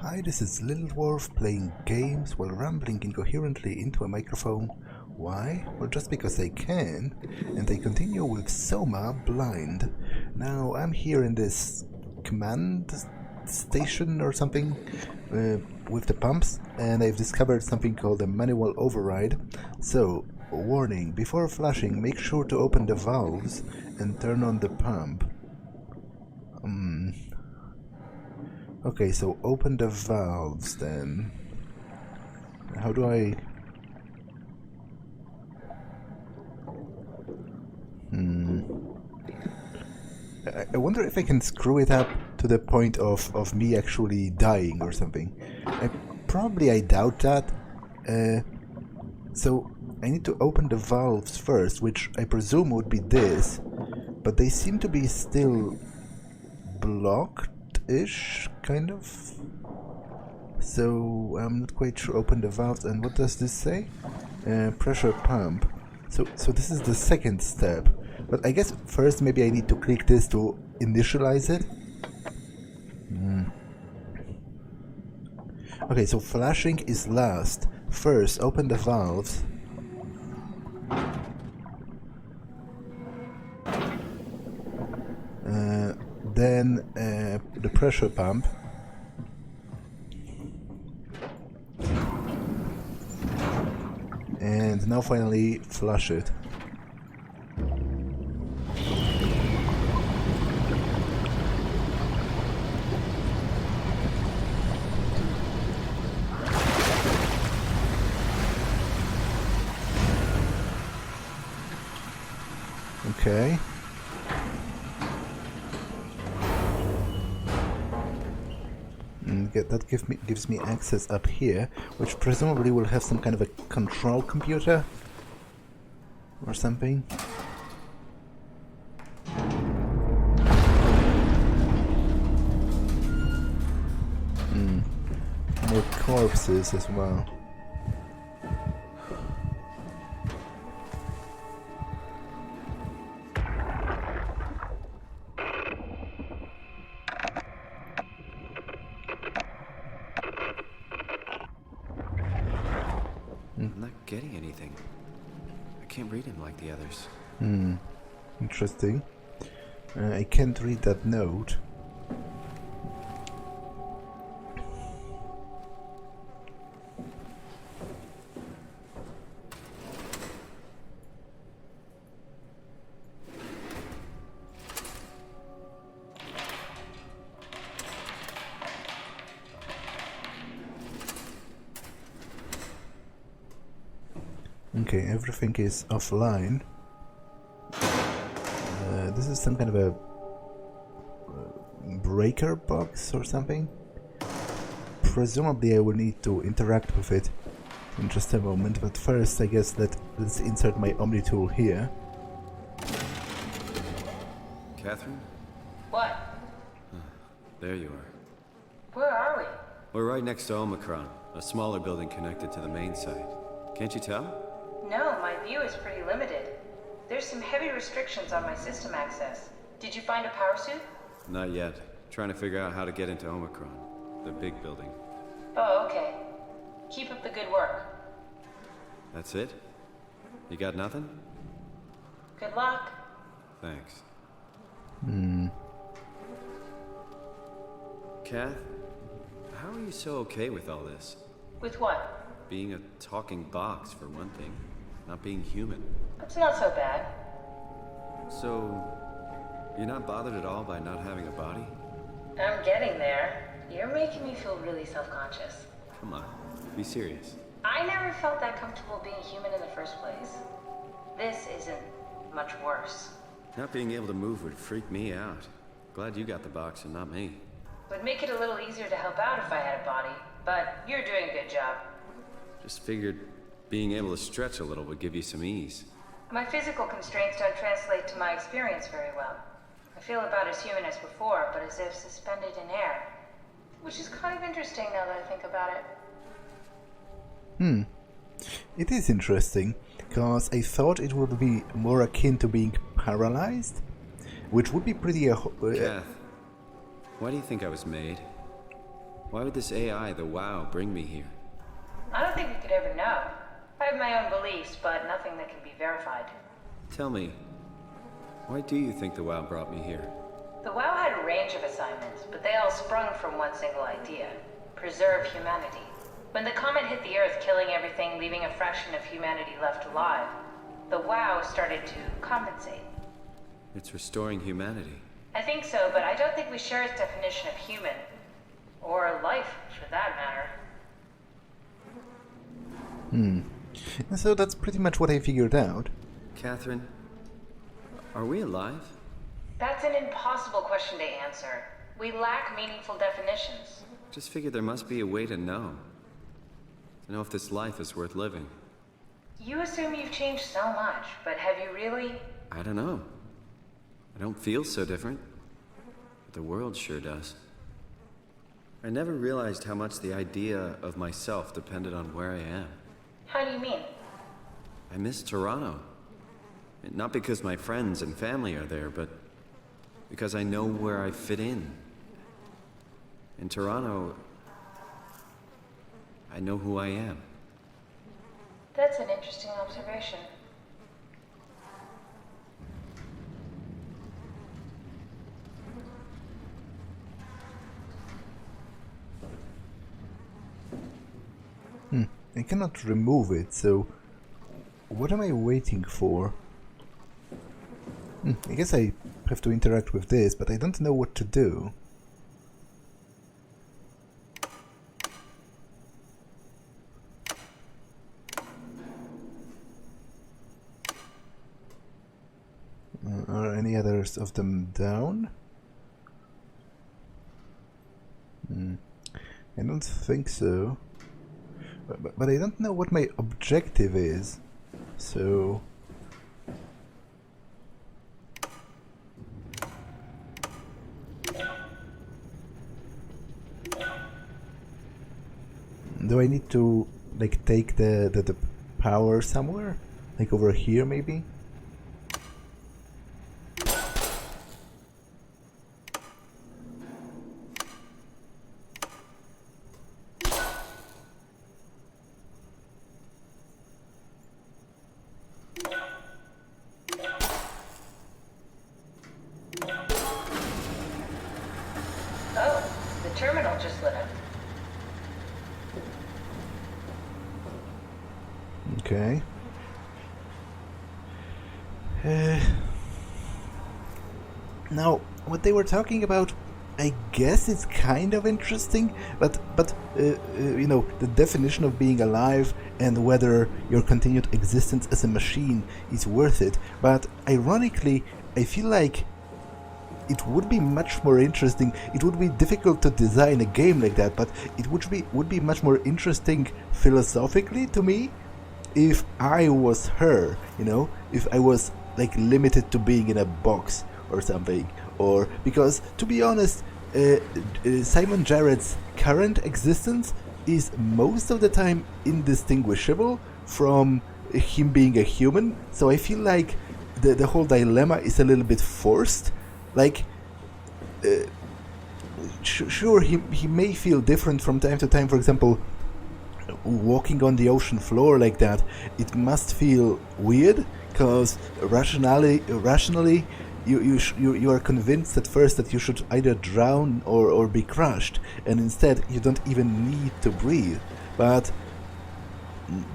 Hi, this is Little Dwarf playing games while rambling incoherently into a microphone. Why? Well, just because I can, and I continue with SOMA blind. Now, I'm here in this command station or something with the pumps, and I've discovered something called a manual override. So, warning, before flashing, make sure to open the valves and turn on the pump. Okay, so open the valves then. How do I... I wonder if I can screw it up to the point of me actually dying or something. I doubt that. So I need to open the valves first, which I presume would be this, but they seem to be still blocked-ish, kind of. So I'm not quite sure. Open the valves, and what does this say? Pressure pump. So this is the second step. But I guess first maybe I need to click this to initialize it. Okay, so flashing is last. First, open the valves. Then the pressure pump. And now finally flush it. Okay. That gives me access up here, which presumably will have some kind of a control computer or something. More corpses as well. I'm not getting anything. I can't read him like the others. Interesting. I can't read that note. Okay, everything is offline. This is some kind of a breaker box or something. Presumably I will need to interact with it in just a moment, but first I guess let's insert my Omni tool here. Catherine? What? There you are. Where are we? We're right next to Omicron, a smaller building connected to the main site. Can't you tell? No, my view is pretty limited. There's some heavy restrictions on my system access. Did you find a power suit? Not yet. Trying to figure out how to get into Omicron, the big building. Oh, okay. Keep up the good work. That's it? You got nothing? Good luck. Thanks. Kath, how are you so okay with all this? With what? Being a talking box, for one thing. Not being human. It's not so bad. So, you're not bothered at all by not having a body? I'm getting there. You're making me feel really self-conscious. Come on, be serious. I never felt that comfortable being human in the first place. This isn't much worse. Not being able to move would freak me out. Glad you got the box and not me. Would make it a little easier to help out if I had a body, but you're doing a good job. Just figured being able to stretch a little would give you some ease. My physical constraints don't translate to my experience very well. I feel about as human as before, but as if suspended in air. Which is kind of interesting now that I think about it. It is interesting, because I thought it would be more akin to being paralyzed, which would be pretty... Kath, why do you think I was made? Why would this AI, the WoW, bring me here? I don't think we could ever know. I have my own beliefs, but nothing that can be verified. Tell me, why do you think the WoW brought me here? The WoW had a range of assignments, but they all sprung from one single idea: preserve humanity. When the comet hit the Earth, killing everything, leaving a fraction of humanity left alive, the WoW started to compensate. It's restoring humanity. I think so, but I don't think we share its definition of human. Or life, for that matter. So that's pretty much what I figured out. Catherine, are we alive? That's an impossible question to answer. We lack meaningful definitions. Just figured there must be a way to know. To know if this life is worth living. You assume you've changed so much, but have you really? I don't know. I don't feel so different. But the world sure does. I never realized how much the idea of myself depended on where I am. How do you mean? I miss Toronto. Not because my friends and family are there, but because I know where I fit in. In Toronto, I know who I am. That's an interesting observation. I cannot remove it, so what am I waiting for? I guess I have to interact with this, but I don't know what to do. Are any others of them down? I don't think so. But I don't know what my objective is, so... Do I need to, like, take the power somewhere? Like over here, maybe? Oh, the terminal just lit up. Okay. Now, what they were talking about, I guess it's kind of interesting, but you know, the definition of being alive and whether your continued existence as a machine is worth it. But ironically, I feel like it would be much more interesting. It would be difficult to design a game like that, but it would be much more interesting philosophically to me if I was her, you know, if I was like limited to being in a box or something, or because to be honest, Simon Jarrett's current existence is most of the time indistinguishable from him being a human, so I feel like the whole dilemma is a little bit forced. Like, sure, he may feel different from time to time. For example, walking on the ocean floor like that, it must feel weird, because rationally you are convinced at first that you should either drown or be crushed, and instead you don't even need to breathe. But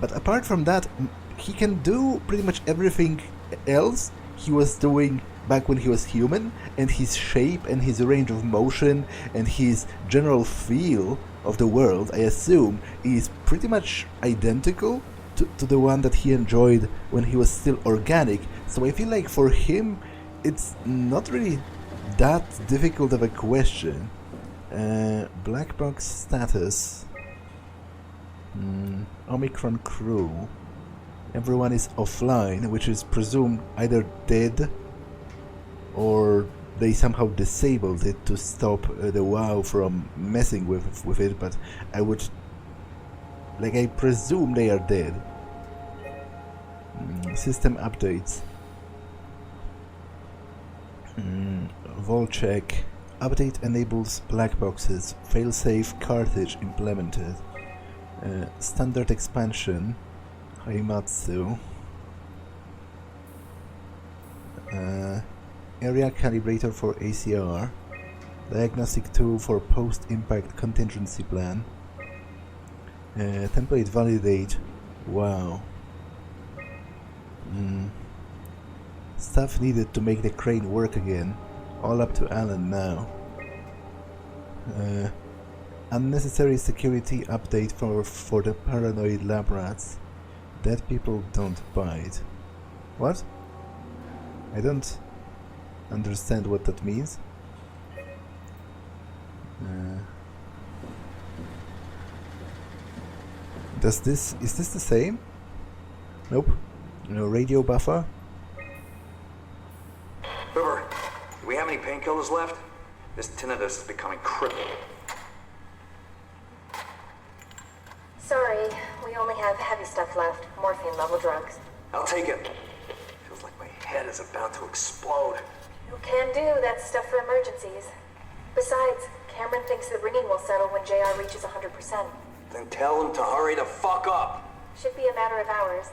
apart from that, he can do pretty much everything else he was doing back when he was human, and his shape and his range of motion and his general feel of the world, I assume, is pretty much identical to the one that he enjoyed when he was still organic. So I feel like for him it's not really that difficult of a question. Black box status. Omicron crew. Everyone is offline, which is presumed either dead or they somehow disabled it to stop the WoW from messing with it, but I presume they are dead. System updates. Vol check. Update enables black boxes. Failsafe cartridge implemented. Standard expansion. Haimatsu. Area calibrator for ACR. Diagnostic tool for post-impact contingency plan. Template validate. Wow. Stuff needed to make the crane work again. All up to Alan now. Unnecessary security update for the paranoid lab rats. Dead people don't bite. What? I don't understand what that means. Is this the same? Nope. No radio buffer? River, do we have any painkillers left? This tinnitus is becoming crippling. Sorry, we only have heavy stuff left. Morphine level drugs. I'll take it. Feels like my head is about to explode. You can do that stuff for emergencies. Besides, Cameron thinks the ringing will settle when JR reaches 100%. Then tell him to hurry the fuck up. Should be a matter of hours.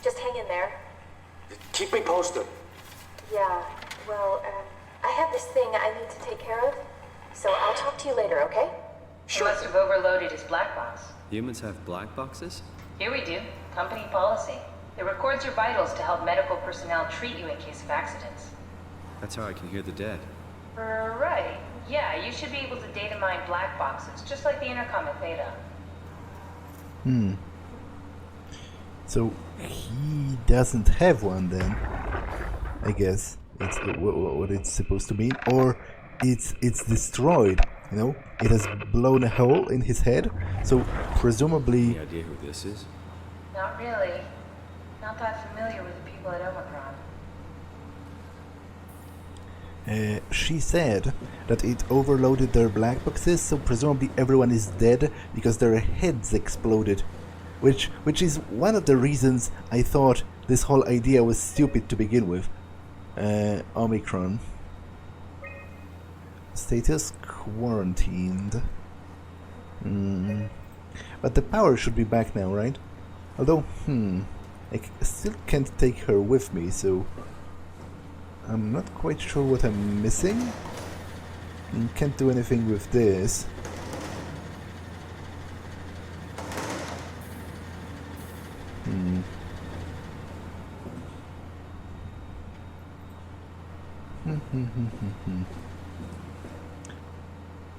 Just hang in there. Keep me posted. Yeah, well, I have this thing I need to take care of, so I'll talk to you later, okay? He must have overloaded his black box. Humans have black boxes? Here we do. Company policy. It records your vitals to help medical personnel treat you in case of accidents. That's how I can hear the dead. Right. Yeah, you should be able to data mine black boxes, just like the intercom at Theta. So he doesn't have one then. I guess it's what it's supposed to mean, or it's destroyed. You know, it has blown a hole in his head. So presumably. Any idea who this is? Not really. Not that familiar with the people at Omicron. She said that it overloaded their black boxes, so presumably everyone is dead because their heads exploded. Which is one of the reasons I thought this whole idea was stupid to begin with. Omicron. Status quarantined. But the power should be back now, right? Although, I still can't take her with me, so I'm not quite sure what I'm missing. Can't do anything with this.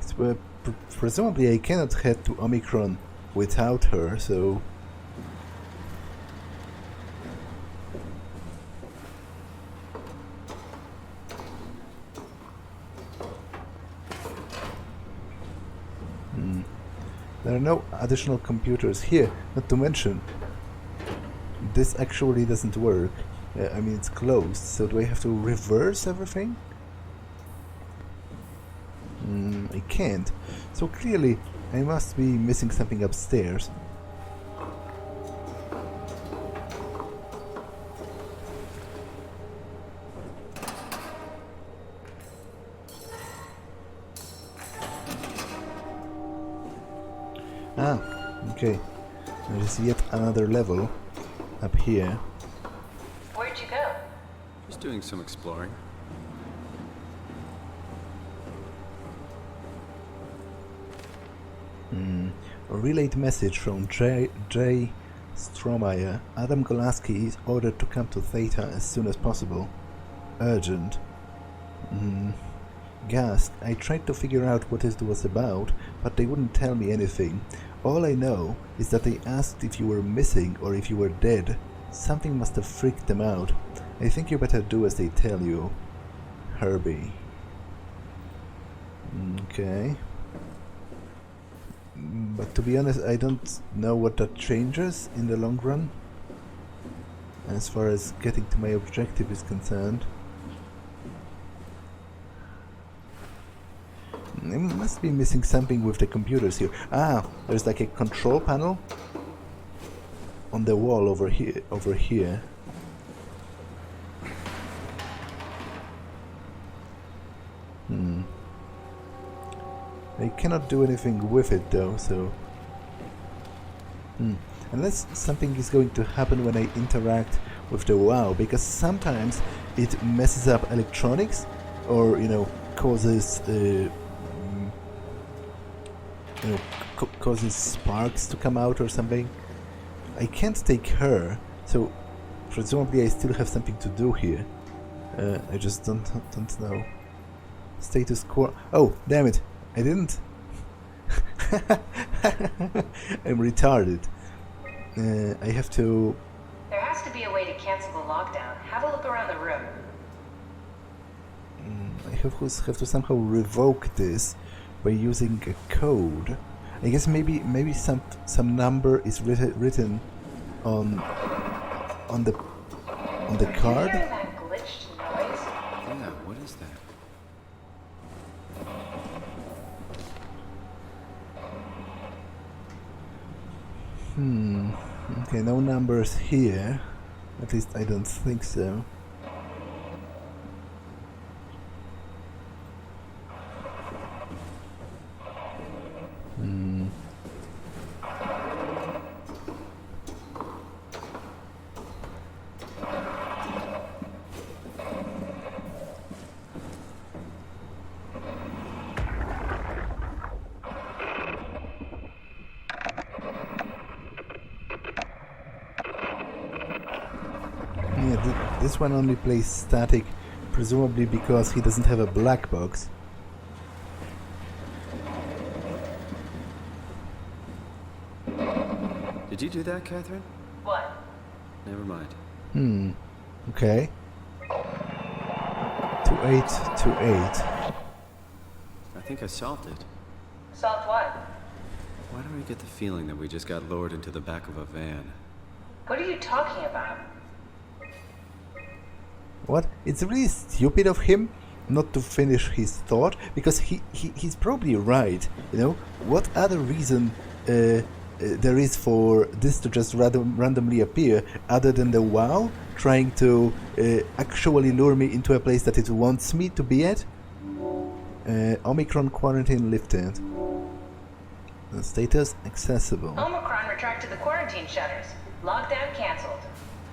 So, presumably I cannot head to Omicron without her, so... There are no additional computers here, not to mention this actually doesn't work. I mean, it's closed, so do I have to reverse everything? I can't. So clearly, I must be missing something upstairs. Ah, okay. There's yet another level up here. Where'd you go? Just doing some exploring. A relayed message from J. Stromeyer. Adam Golaski is ordered to come to Theta as soon as possible. Urgent. Gasped. I tried to figure out what it was about, but they wouldn't tell me anything. All I know is that they asked if you were missing or if you were dead. Something must have freaked them out. I think you better do as they tell you. Herbie. Okay. But to be honest, I don't know what that changes in the long run, as far as getting to my objective is concerned. I must be missing something with the computers here. Ah, there's like a control panel on the wall over here. I cannot do anything with it though, so... Unless something is going to happen when I interact with the WoW, because sometimes it messes up electronics, or, you know, causes... causes sparks to come out or something. I can't take her, so presumably I still have something to do here. I just don't know. Status quo. Oh, damn it! I didn't. I'm retarded. I have to. There has to be a way to cancel the lockdown. Have a look around the room. I have to somehow revoke this by using a code. I guess maybe some number is written on the card. Did you hear that glitched noise? Yeah, what is that? Okay, no numbers here. At least I don't think so. Yeah, this one only plays static, presumably because he doesn't have a black box. Did you do that, Catherine? What? Never mind. Okay. 2828. I think I solved it. Solved what? Why do I get the feeling that we just got lured into the back of a van? What are you talking about? What? It's really stupid of him not to finish his thought, because he's probably right, you know? What other reason there is for this to just randomly appear other than the WoW trying to actually lure me into a place that it wants me to be at? Omicron quarantine lifted. Status accessible. Omicron retracted the quarantine shutters. Lockdown canceled.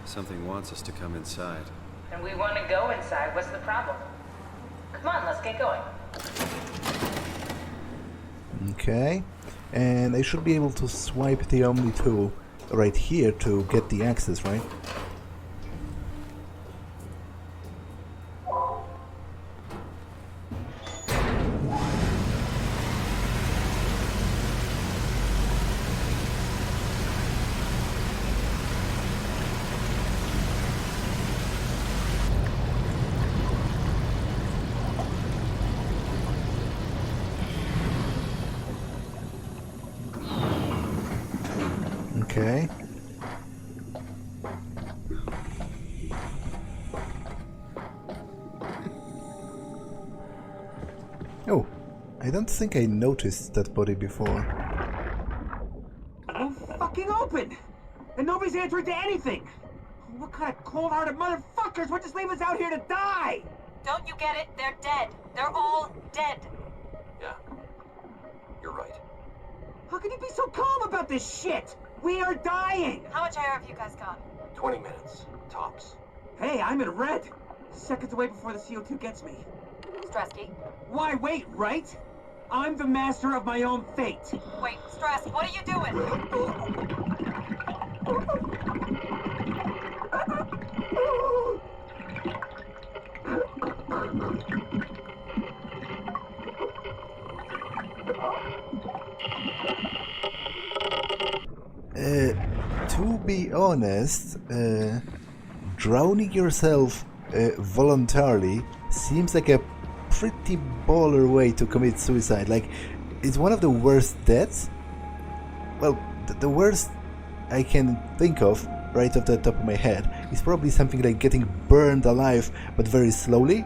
Something wants us to come inside. And we want to go inside. What's the problem? Come on, let's get going. Okay. And I should be able to swipe the Omni tool right here to get the access, right? Okay. Oh, I don't think I noticed that body before. Won't fucking open! And nobody's answering to anything! What kind of cold-hearted motherfuckers would just leave us out here to die? Don't you get it? They're dead. They're all dead. Yeah. You're right. How can you be so calm about this shit? We are dying! How much air have you guys got? 20 minutes. Tops. Hey, I'm in red. Seconds away before the CO2 gets me. Stresky. Why wait, right? I'm the master of my own fate. Wait, Stress, what are you doing? To be honest, drowning yourself voluntarily seems like a pretty baller way to commit suicide. Like, it's one of the worst deaths. Well, the worst I can think of right off the top of my head is probably something like getting burned alive, but very slowly.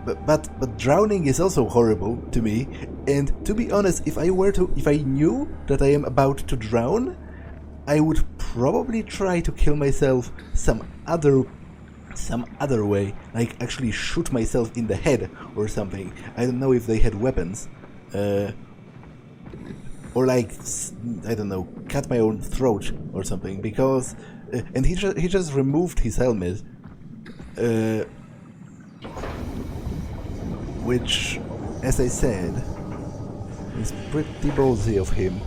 But drowning is also horrible to me. And to be honest, if I knew that I am about to drown, I would probably try to kill myself some other some other way, like actually shoot myself in the head or something. I don't know if they had weapons. Or like, I don't know, cut my own throat or something, because... and he just removed his helmet, which, as I said, is pretty ballsy of him.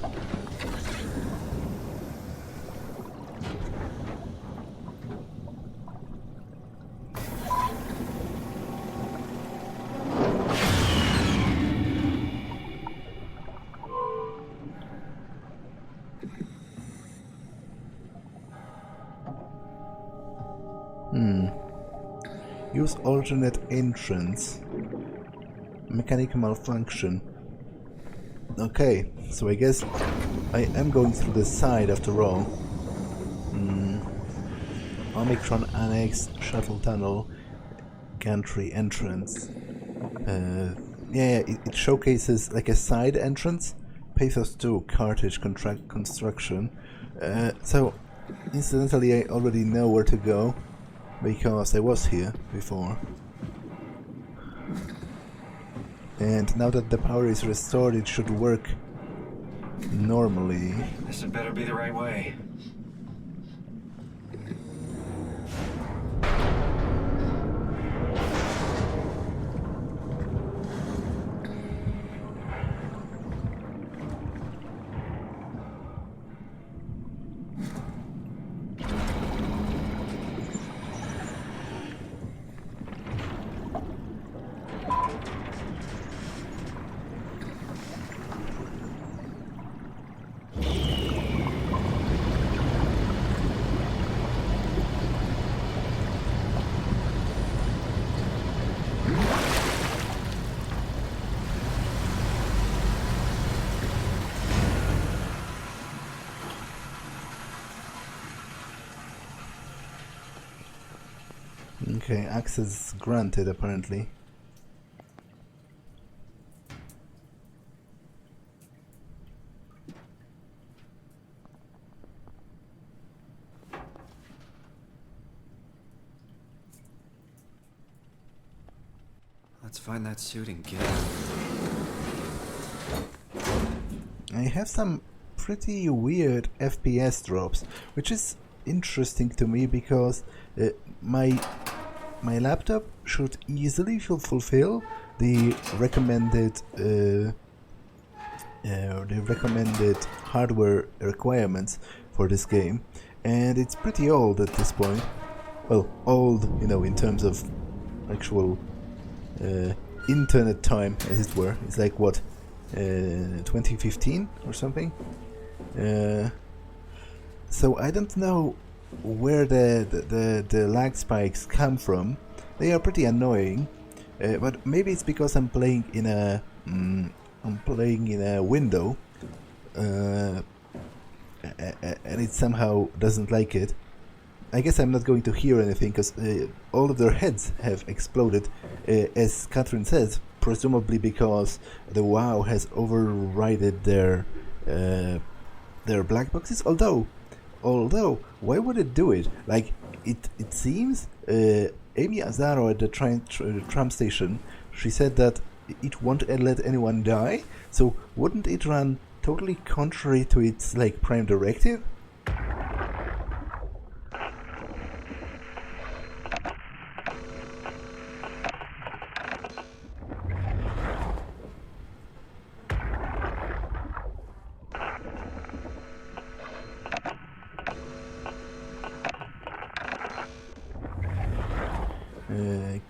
Use alternate entrance. Mechanical malfunction. Okay, so I guess I am going through the side after all. Omicron Annex, Shuttle Tunnel, Gantry entrance. Yeah, it showcases like a side entrance. Pathos-II, cartridge construction. So, incidentally, I already know where to go, because I was here before. And now that the power is restored, it should work normally. This had better be the right way. Okay, access granted apparently. Let's find that suit and get out. I have some pretty weird FPS drops, which is interesting to me because my laptop should easily fulfill the recommended hardware requirements for this game, and it's pretty old at this point. Well, old, you know, in terms of actual internet time, as it were. It's like what, 2015 or something. So I don't know where the lag spikes come from. They are pretty annoying, but maybe it's because I'm playing in a window, and it somehow doesn't like it. I guess I'm not going to hear anything because all of their heads have exploded, as Catherine says, presumably because the WoW has overridden their black boxes. Although, why would it do it? Like, it seems Amy Azaro at the tram station, she said that it won't let anyone die. So wouldn't it run totally contrary to its like prime directive?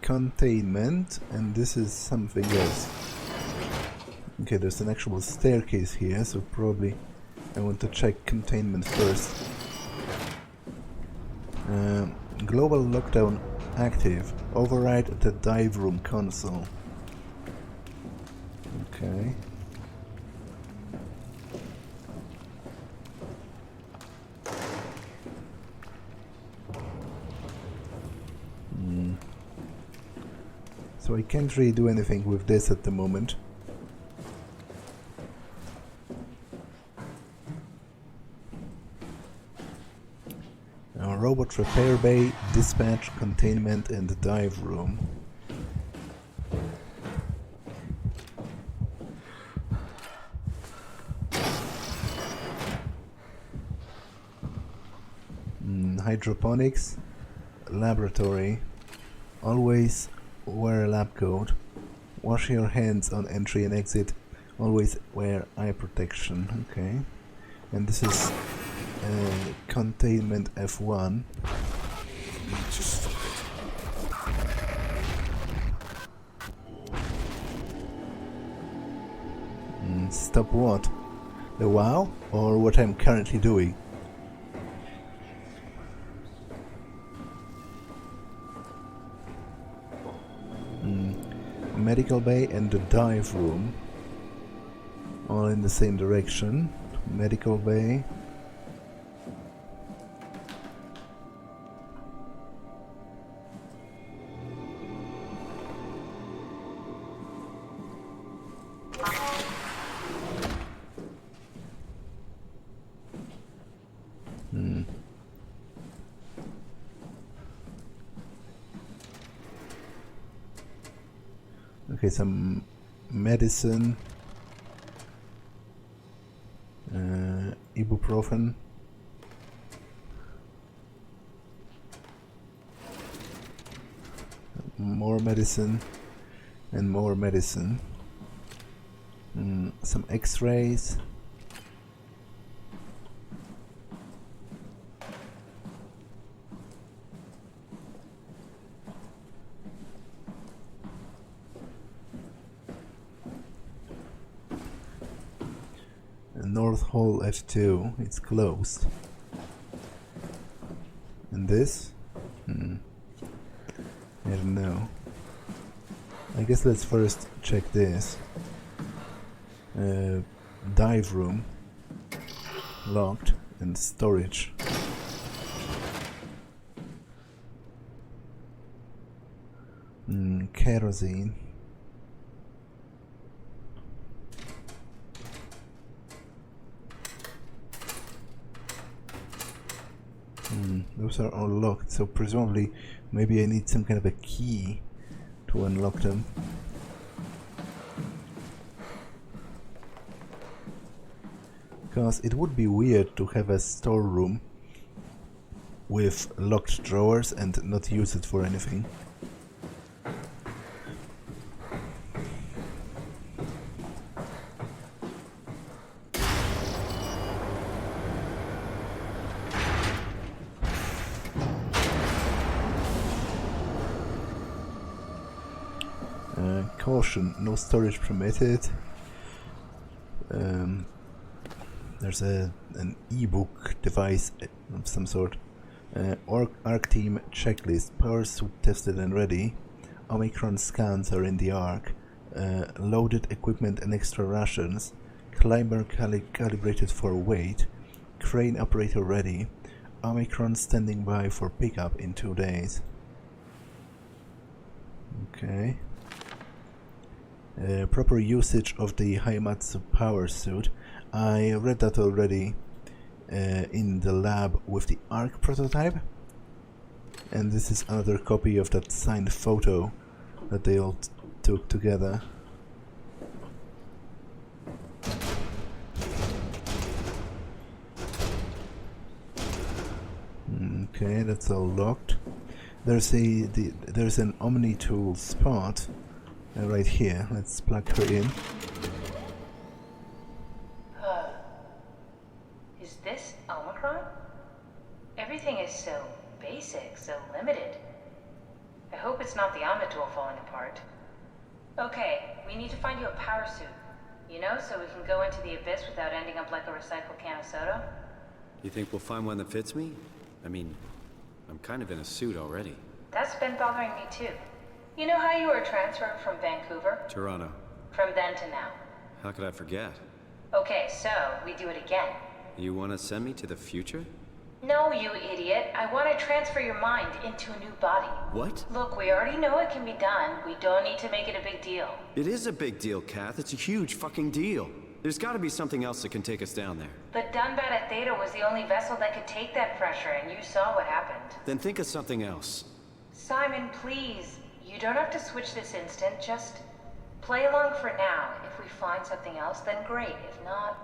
Containment, and this is something else. Okay, there's an actual staircase here, so probably I want to check containment first. Global lockdown active. Override the dive room console. Okay. So I can't really do anything with this at the moment. Robot repair bay, dispatch, containment, and dive room. Hydroponics, laboratory. Always wear a lab coat. Wash your hands on entry and exit. Always wear eye protection. Okay. And this is containment F1. Just stop it. Stop what? The WoW? Or what I'm currently doing? Medical bay and the dive room. All in the same direction. Medical bay. Okay, some medicine, ibuprofen, more medicine, and more medicine, some x-rays, North Hall F2, it's closed. And this? I don't know. I guess let's first check this. Dive room. Locked. And storage. Kerosene. Those are all locked, so presumably maybe I need some kind of a key to unlock them. Because it would be weird to have a storeroom with locked drawers and not use it for anything. Caution, no storage permitted. There's an e-book device of some sort. Arc team checklist. Power suit tested and ready. Omicron scans are in the Arc. Loaded equipment and extra rations. Climber calibrated for weight. Crane operator ready. Omicron standing by for pickup in 2 days. Okay. Proper usage of the Haimatsu power suit. I read that already in the lab with the Arc prototype, and this is another copy of that signed photo that they all took together. Okay, that's all locked. There's an Omni tool spot right here. Let's plug her in. Is this Omicron? Everything is so basic, so limited. I hope it's not the Omnitool falling apart. Okay, we need to find you a power suit. You know, so we can go into the abyss without ending up like a recycled can of soda. You think we'll find one that fits me? I mean, I'm kind of in a suit already. That's been bothering me too. You know how you were transferred from Vancouver? Toronto. From then to now. How could I forget? Okay, so we do it again. You want to send me to the future? No, you idiot. I want to transfer your mind into a new body. What? Look, we already know it can be done. We don't need to make it a big deal. It is a big deal, Kath. It's a huge fucking deal. There's gotta be something else that can take us down there. But Dunbat at Theta was the only vessel that could take that pressure, and you saw what happened. Then think of something else. Simon, please. You don't have to switch this instant, just play along for now. If we find something else, then great. If not...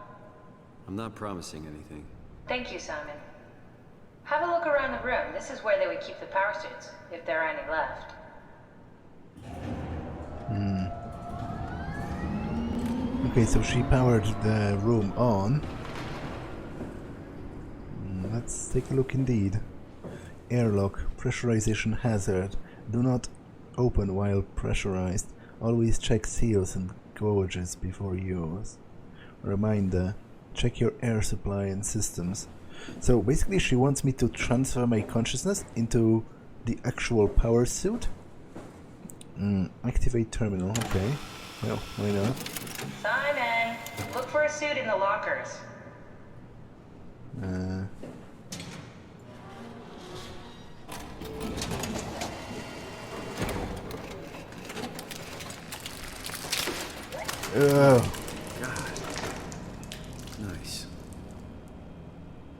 I'm not promising anything. Thank you, Simon. Have a look around the room. This is where they would keep the power suits, if there are any left. Okay, so she powered the room on. Let's take a look indeed. Airlock, pressurization hazard. Do not open while pressurized. Always check seals and gauges before use. Reminder, check your air supply and systems. So basically she wants me to transfer my consciousness into the actual power suit. Activate terminal, okay. Well, why not? Simon, look for a suit in the lockers. God. Nice.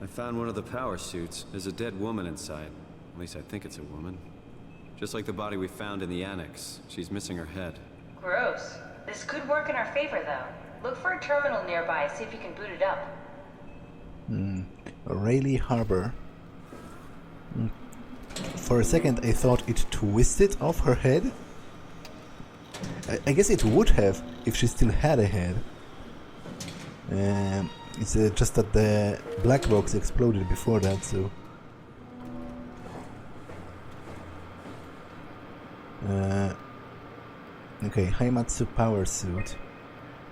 I found one of the power suits. There's a dead woman inside. At least I think it's a woman. Just like the body we found in the annex. She's missing her head. Gross. This could work in our favor, though. Look for a terminal nearby, see if you can boot it up. Rayleigh Harbor. For a second I thought it twisted off her head. I guess it would have if she still had a head. It's just that the black box exploded before that, so... okay, Haimatsu power suit.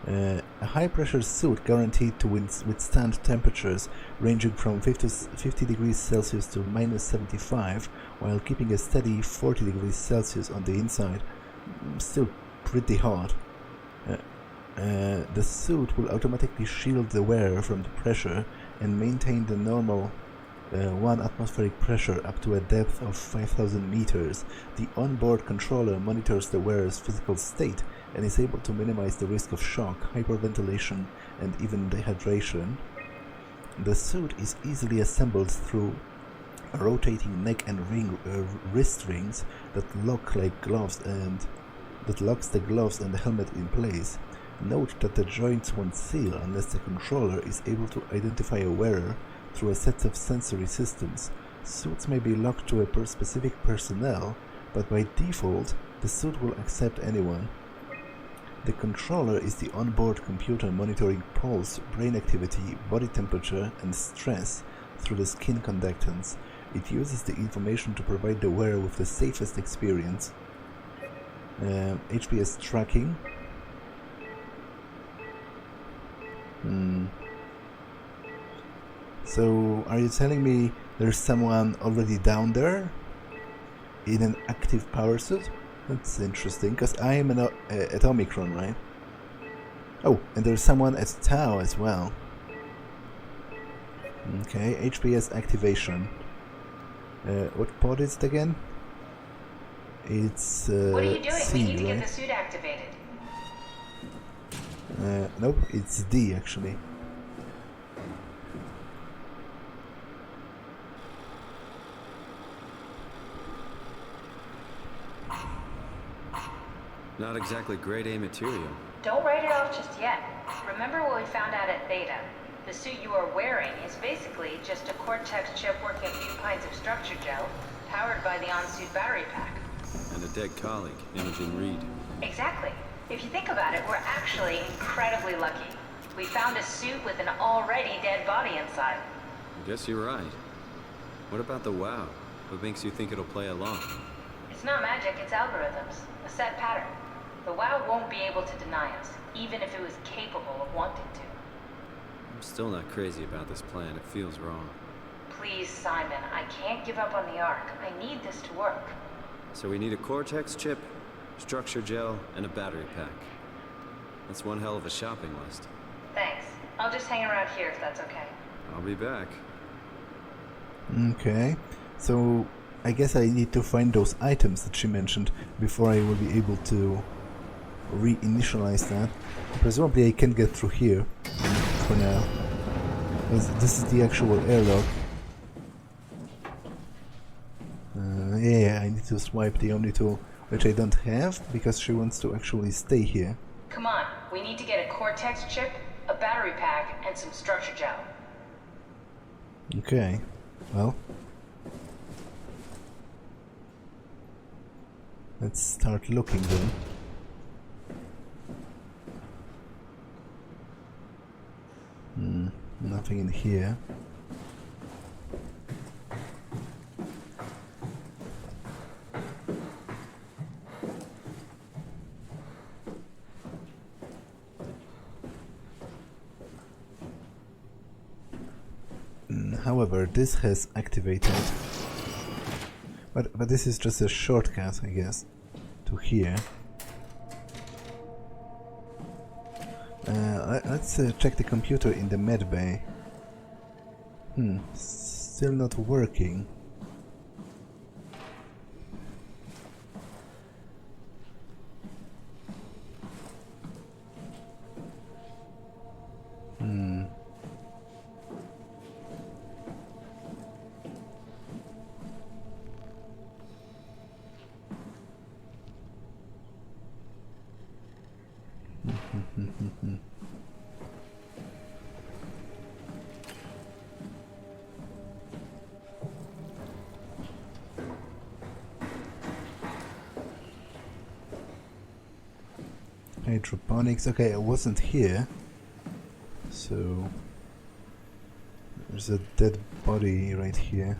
A high-pressure suit guaranteed to withstand temperatures ranging from 50 degrees Celsius to minus 75, while keeping a steady 40 degrees Celsius on the inside. Still pretty hot. The suit will automatically shield the wearer from the pressure and maintain the normal 1 atmospheric pressure up to a depth of 5,000 meters. The onboard controller monitors the wearer's physical state and is able to minimize the risk of shock, hyperventilation, and even dehydration. The suit is easily assembled through rotating neck and wrist rings that lock like gloves and that locks the gloves and the helmet in place. Note that the joints won't seal unless the controller is able to identify a wearer through a set of sensory systems. Suits may be locked to a specific personnel, but by default, the suit will accept anyone. The controller is the onboard computer monitoring pulse, brain activity, body temperature, and stress through the skin conductance. It uses the information to provide the wearer with the safest experience. HPS tracking. So, are you telling me there's someone already down there in an active power suit? That's interesting, because I am at Omicron, right? Oh, and there's someone at Tau as well. Okay, HPS activation. What pod is it again? It's What are you doing? C, we need to right? get the suit activated. Nope, it's D actually. Not exactly grade A material. Don't write it off just yet. Remember what we found out at Theta? The suit you are wearing is basically just a Cortex chip working a few pints of structure gel, powered by the on-suit battery pack. And a dead colleague, Imogen Reed. Exactly. If you think about it, we're actually incredibly lucky. We found a suit with an already dead body inside. I guess you're right. What about the WoW? What makes you think it'll play along? It's not magic, it's algorithms. A set pattern. The WoW won't be able to deny us, even if it was capable of wanting to. I'm still not crazy about this plan. It feels wrong. Please, Simon, I can't give up on the Ark. I need this to work. So we need a Cortex chip, structure gel, and a battery pack. That's one hell of a shopping list. Thanks. I'll just hang around here if that's okay. I'll be back. Okay, so I guess I need to find those items that she mentioned before I will be able to reinitialize that. Presumably I can get through here for now. This is the actual airlock. Yeah, I need to swipe the Omni tool, which I don't have because she wants to actually stay here. Come on, we need to get a Cortex chip, a battery pack, and some structure gel. Okay, well. Let's start looking then. Nothing in here. However, this has activated, but this is just a shortcut, I guess, to here. Let's check the computer in the med bay. Still not working. Hydroponics. Okay, I wasn't here, so there's a dead body right here.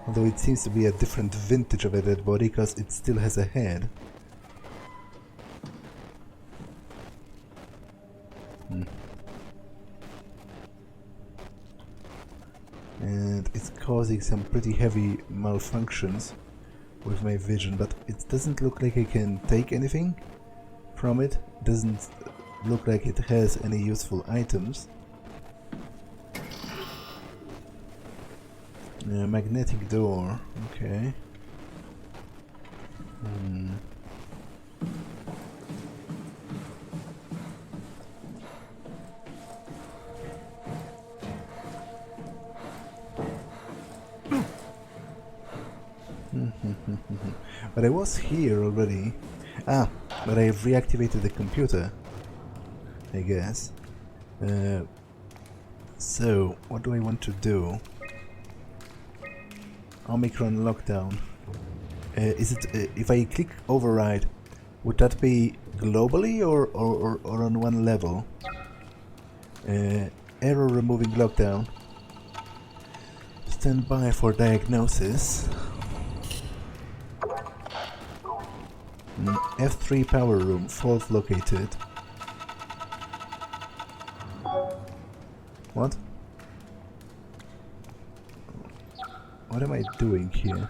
Although it seems to be a different vintage of a dead body because it still has a head. And it's causing some pretty heavy malfunctions with my vision, but it doesn't look like I can take anything from it. Doesn't look like it has any useful items. Magnetic door, okay. But I was here already. But I've reactivated the computer, I guess. So, what do I want to do? Omicron lockdown. Is it if I click override, would that be globally or on one level? Error removing lockdown. Stand by for diagnosis. F3 power room, fault located. What? What am I doing here?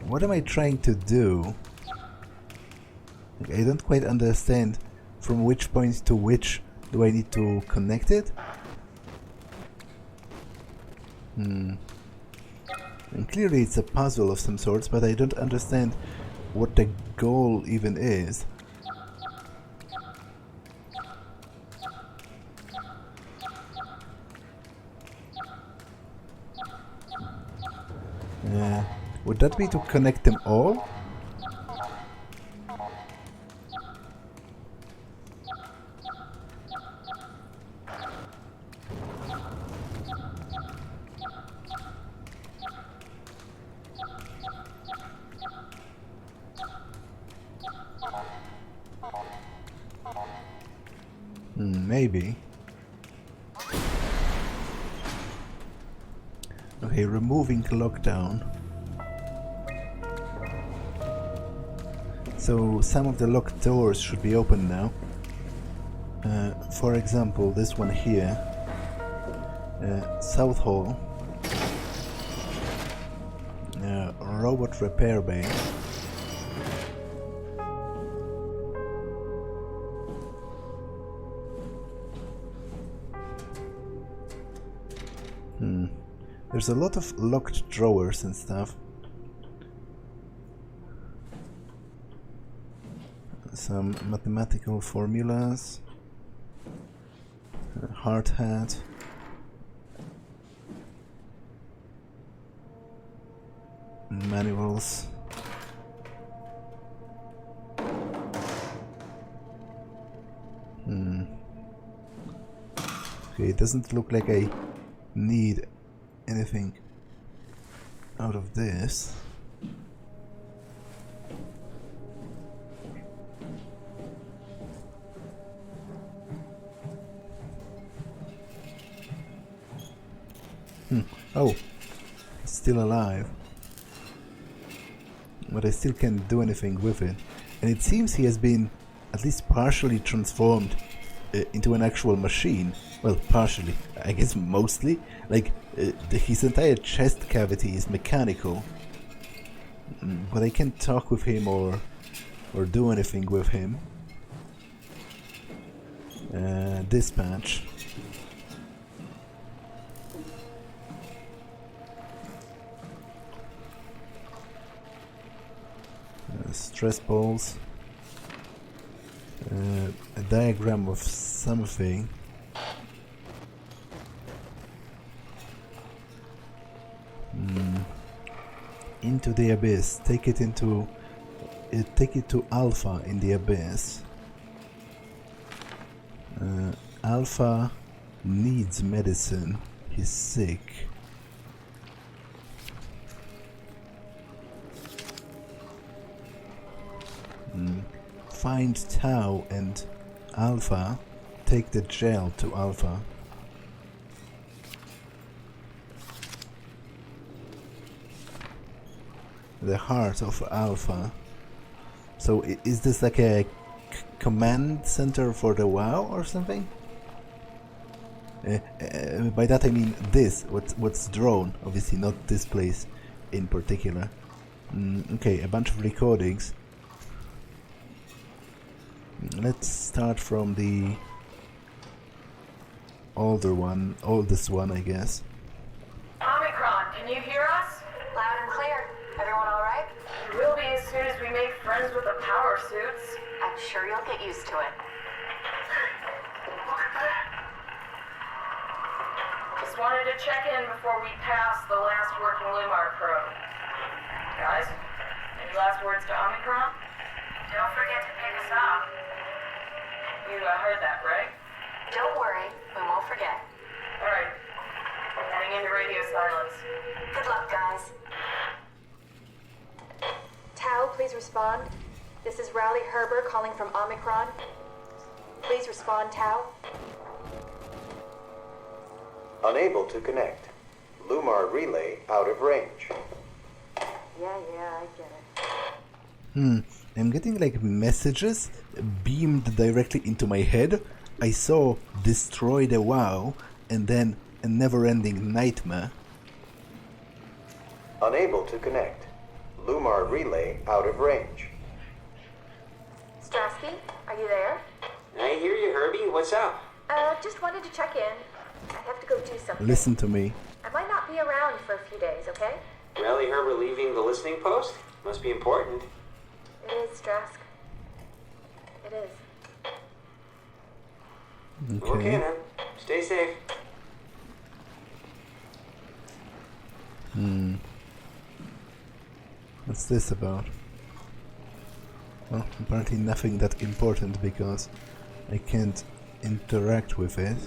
What am I trying to do? I don't quite understand from which point to which do I need to connect it? And clearly it's a puzzle of some sorts, but I don't understand what the goal even is. Would that be to connect them all? Maybe. Okay, removing lockdown. So some of the locked doors should be open now. For example, this one here. South Hall. Robot repair bay. There's a lot of locked drawers and stuff. Some mathematical formulas. A hard hat. Manuals. Okay, it doesn't look like I need anything out of this. Oh, it's still alive. But I still can't do anything with it. And it seems he has been at least partially transformed into an actual machine. Well, partially. I guess mostly. Like, his entire chest cavity is mechanical. But I can't talk with him or do anything with him. Dispatch. Stress balls. A diagram of something. Into the abyss. Take it to Alpha in the abyss. Alpha needs medicine. He's sick. Find Tau and Alpha. Take the gel to Alpha. The heart of Alpha. So is this like a command center for the WoW or something? By that I mean this, what's drawn, obviously not this place in particular. Okay, a bunch of recordings. Let's start from the oldest one, I guess. Omicron, can you hear us? Loud and clear. Everyone all right? We will be as soon as we make friends with the power suits. I'm sure you'll get used to it. Look at that. Just wanted to check in before we pass the last working Lumar probe. Guys, any last words to Omicron? Don't forget to pick us up. You heard that, right? Don't worry, we won't forget. Alright. Heading into radio silence. Good luck, guys. Tau, please respond. This is Rowley Herber calling from Omicron. Please respond, Tau. Unable to connect. Lumar relay out of range. Yeah, I get it. I'm getting like messages beamed directly into my head. I saw destroy the WoW and then a never-ending nightmare. Unable to connect. Lumar relay out of range. Strasky, are you there? I hear you, Herbie. What's up? Just wanted to check in. I have to go do something. Listen to me. I might not be around for a few days, okay? Rally Herbert leaving the listening post? Must be important. It is, Strask. It is. Okay then. Stay safe. What's this about? Well, apparently nothing that important because I can't interact with it.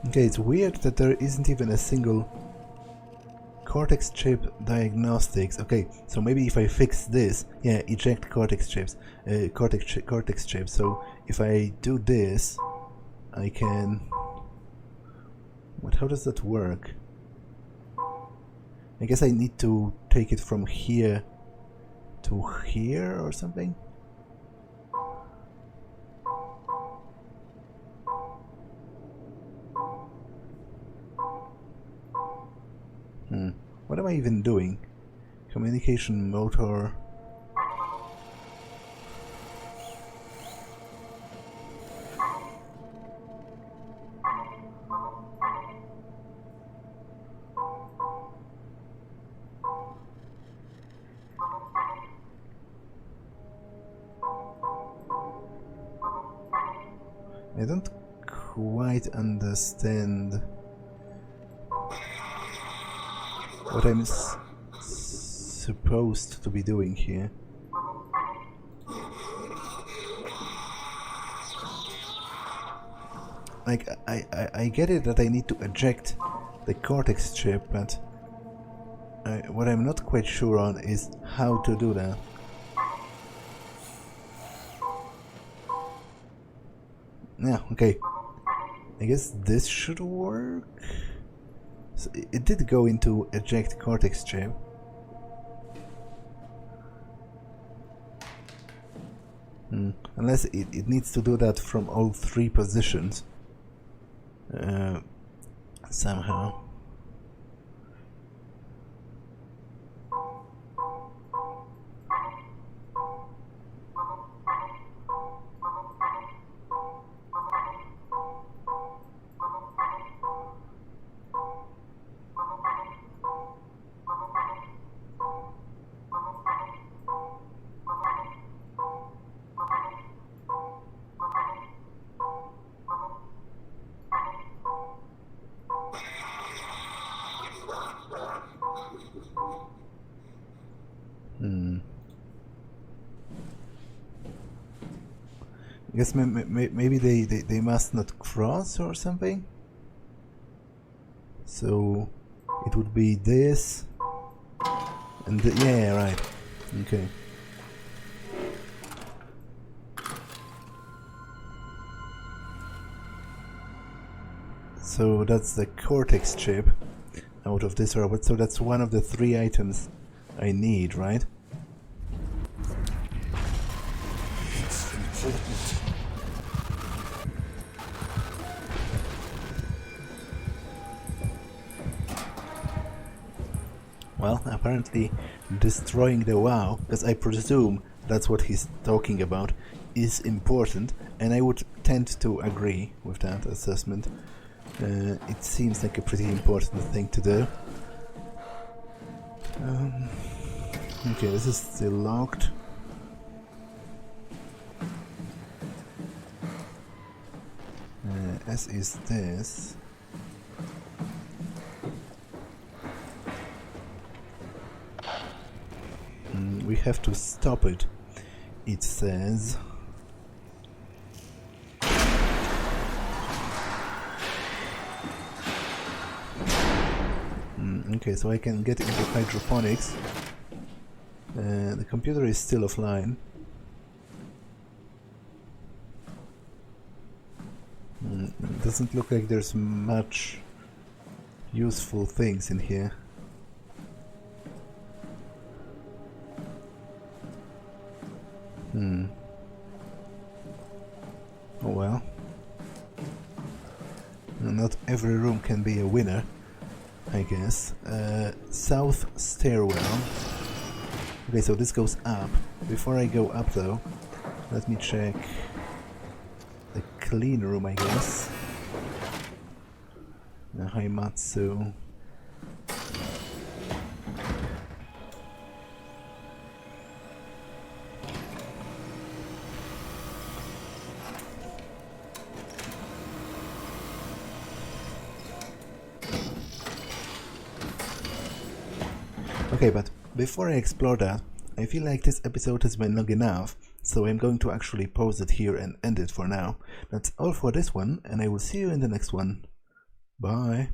Okay, it's weird that there isn't even a single cortex chip diagnostics. Okay, so maybe if I fix this, yeah, eject cortex chips, cortex chips. So if I do this, I can. What? How does that work? I guess I need to take it from here to here or something. What am I even doing? Communication motor. I don't quite understand what I'm supposed to be doing here. Like, I get it that I need to eject the cortex chip, but what I'm not quite sure on is how to do that. Yeah, okay. I guess this should work. So it did go into eject cortex chip. Unless it needs to do that from all three positions. Somehow. I guess maybe they must not cross or something. So it would be this and yeah, right. Okay. So that's the cortex chip out of this robot. So that's one of the 3 items I need, right? Well, apparently destroying the WoW, because I presume that's what he's talking about, is important, and I would tend to agree with that assessment. It seems like a pretty important thing to do. Okay, this is still locked. As is this. We have to stop it, it says. Okay, so I can get into hydroponics. The computer is still offline. It doesn't look like there's much useful things in here. Oh well. Not every room can be a winner, I guess. South stairwell. Okay, so this goes up. Before I go up though, let me check the clean room, I guess. Haimatsu. Okay, but before I explore that, I feel like this episode has been long enough, so I'm going to actually pause it here and end it for now. That's all for this one, and I will see you in the next one. Bye!